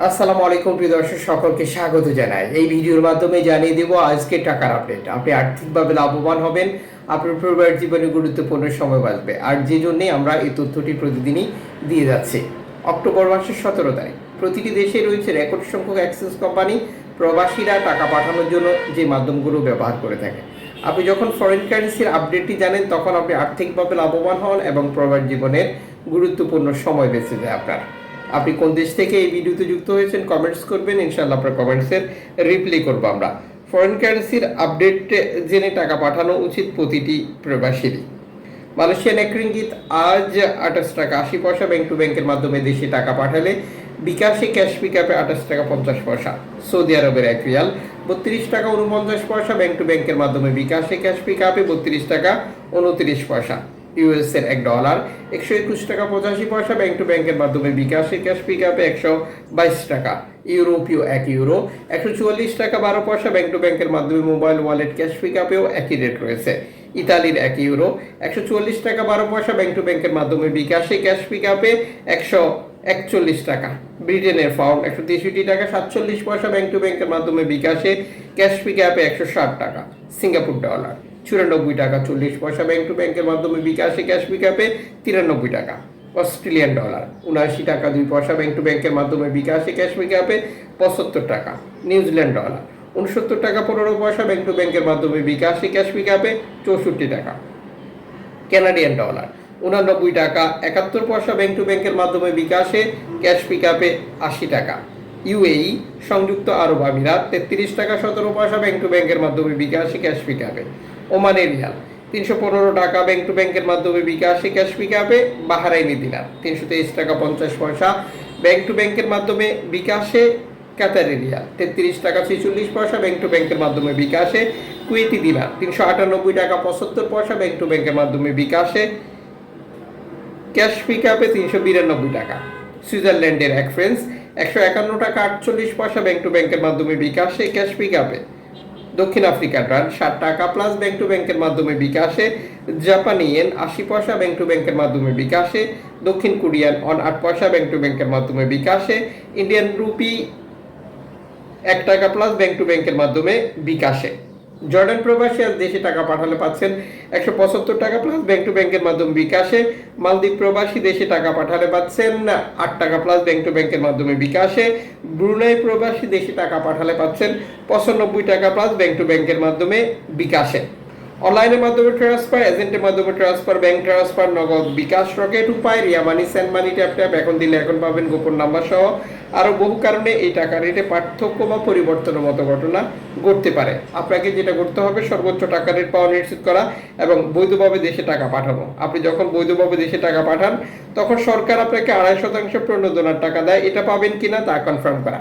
আসসালামু আলাইকুম প্রিয় দর্শক, সকলকে স্বাগত জানাই। এই ভিডিওর মাধ্যমে জানিয়ে দেব আজকে টাকার আপডেট। আপনি আর্থিকভাবে লাভবান হবেন, আপনার পরিবার জীবনে গুরুত্বপূর্ণ সময় বাঁচবে। আর যে জন্যে আমরা এই তথ্যটি প্রতিদিনই দিয়ে যাচ্ছি। অক্টোবর মাসের 17 তারিখ প্রতিটি দেশে রয়েছে রেকর্ড সংখ্যক অ্যাক্সেস কোম্পানি। প্রবাসীরা টাকা পাঠানোর জন্য যে মাধ্যমগুলো ব্যবহার করে থাকে। আপনি যখন ফরেন কারেন্সির আপডেটটি জানেন, তখন আপনি আর্থিকভাবে লাভবান হন এবং পরিবার জীবনের গুরুত্বপূর্ণ সময় বেঁচে যায় আপনার। আপনি কোন দেশ থেকে এই ভিডিওতে যুক্ত হয়েছেন কমেন্টস করবেন, ইনশাআল্লাহ আপনার কমেন্টসের রিপ্লাই করব আমরা। ফরেন কারেন্সির আপডেট জেনে টাকা পাঠানো উচিত প্রতিটি প্রবাসীরই। মালয়েশিয়ান এক রিঙ্গিত আজ 28 টাকা 80 পয়সা ব্যাংক টু ব্যাংকের মাধ্যমে দেশে টাকা পাঠালে বিকাশে ক্যাশ পিকআপে 28 টাকা 50 পয়সা। সৌদি আরবের এক রিয়াল 32 টাকা 49 পয়সা ব্যাংক টু ব্যাংকের মাধ্যমে বিকাশে ক্যাশ পিকআপে 32 টাকা 29 পয়সা। ইউএস এর $1 121 টাকা 85 পয়সা ব্যাংক টু ব্যাংকের মাধ্যমে বিকাশে ক্যাশ পিকআপে 122 টাকা। ইউরোপীয় €1 144 টাকা 12 পয়সা ব্যাংক টু ব্যাংকের মাধ্যমে মোবাইল ওয়ালেট ক্যাশ পিকআপেও একই রেট রয়েছে। ইতালির €1 144 টাকা 12 পয়সা ব্যাংক টু ব্যাংকের মাধ্যমে বিকাশে ক্যাশ পিকআপে 141 টাকা। ব্রিটেনের পাউন্ড 163 টাকা 47 পয়সা ব্যাংক টু ব্যাংকের মাধ্যমে বিকাশে ক্যাশ পিকআপে 160 টাকা। সিঙ্গাপুর ডলার 94 টাকা 40 পয়সা ব্যাংক টু ব্যাংকের মাধ্যমে বিকাশে ক্যাশ পিকআপে 93 টাকা। অস্ট্রেলিয়ান ডলার 79 টাকা 2 পয়সা ব্যাংক টু ব্যাংকের মাধ্যমে বিকাশে ক্যাশ পিকআপে 75 টাকা। নিউজিল্যান্ড ডলার 69 টাকা 15 পয়সা ব্যাংক টু ব্যাংকের মাধ্যমে বিকাশে ক্যাশ পিকআপে 64 টাকা। কানাডিয়ান ডলার 89 টাকা 71 পয়সা ব্যাংক টু ব্যাংকের মাধ্যমে বিকাশে ক্যাশ পিকআপে 80 টাকা। ইউএই সংযুক্ত আরব আমিরাত 33 টাকা 17 পয়সা ব্যাংক টু ব্যাংকের মাধ্যমে বিকাশে ক্যাশ পিকআপে। ওমানের রিয়াল 315 টাকা ব্যাংক টু ব্যাংকের মাধ্যমে বিকাশে ক্যাশ পিকআপে। বাহরাইনি দিনার 323 টাকা 50 পয়সা ব্যাংক টু ব্যাংকের মাধ্যমে বিকাশে। কাতারি রিয়াল 33 টাকা 46 পয়সা ব্যাংক টু ব্যাংকের মাধ্যমে বিকাশে। কুয়েতি দিনার 398 টাকা 75 পয়সা ব্যাংক টু ব্যাংকের মাধ্যমে বিকাশে ক্যাশ পিকআপে 392 টাকা। সুইজারল্যান্ডের এক ফ্রেন্স 151 টাকা 48 পয়সা ব্যাংক টু ব্যাংকের মাধ্যমে বিকাশে ক্যাশ পিকআপে। দক্ষিণ আফ্রিকার রান 60 টাকা প্লাস ব্যাংক টু ব্যাংকের মাধ্যমে বিকাশে। জাপানি ইয়েন 80 পয়সা ব্যাংক টু ব্যাংকের মাধ্যমে বিকাশে। দক্ষিণ কোরিয়ান অন 8 পয়সা ব্যাংক টু ব্যাংকের মাধ্যমে বিকাশে। ইন্ডিয়ান রুপি 1 টাকা প্লাস ব্যাংক টু ব্যাংকের মাধ্যমে বিকাশে। জর্ডান প্রবাসী আজ দেশে টাকা পাঠালে পাচ্ছেন 175 টাকা প্লাস ব্যাংক টু ব্যাংকের মাধ্যমে বিকাশে। মালদ্বীপ প্রবাসী দেশে টাকা পাঠালে পাচ্ছেন 8 টাকা প্লাস ব্যাংক টু ব্যাংকের মাধ্যমে বিকাশে। ব্রুনাই প্রবাসী দেশে টাকা পাঠালে পাচ্ছেন 95 টাকা প্লাস ব্যাংক টু ব্যাংকের মাধ্যমে বিকাশে। অনলাইনের মাধ্যমে ট্রান্সফার, এজেন্টের মাধ্যমে ট্রান্সফার, ব্যাংক ট্রান্সফার, নগদ, বিকাশ, রকেট উপায়, রিয়া মানি, সেন্ড মানি, ট্যাপ ট্যাপ, এখন দিলে এখন পাবেন, গোপন নাম্বার সহ আরও বহু কারণে এই টাকা রেটে পার্থক্য বা পরিবর্তনের মতো ঘটনা ঘটতে পারে। আপনাকে যেটা করতে হবে সর্বোচ্চ টাকা রেট পাওয়া নিশ্চিত করা এবং বৈধভাবে দেশে টাকা পাঠানো। আপনি যখন বৈধভাবে দেশে টাকা পাঠান তখন সরকার আপনাকে 2.5% প্রণোদনার টাকা দেয়। এটা পাবেন কিনা তা কনফার্ম করা।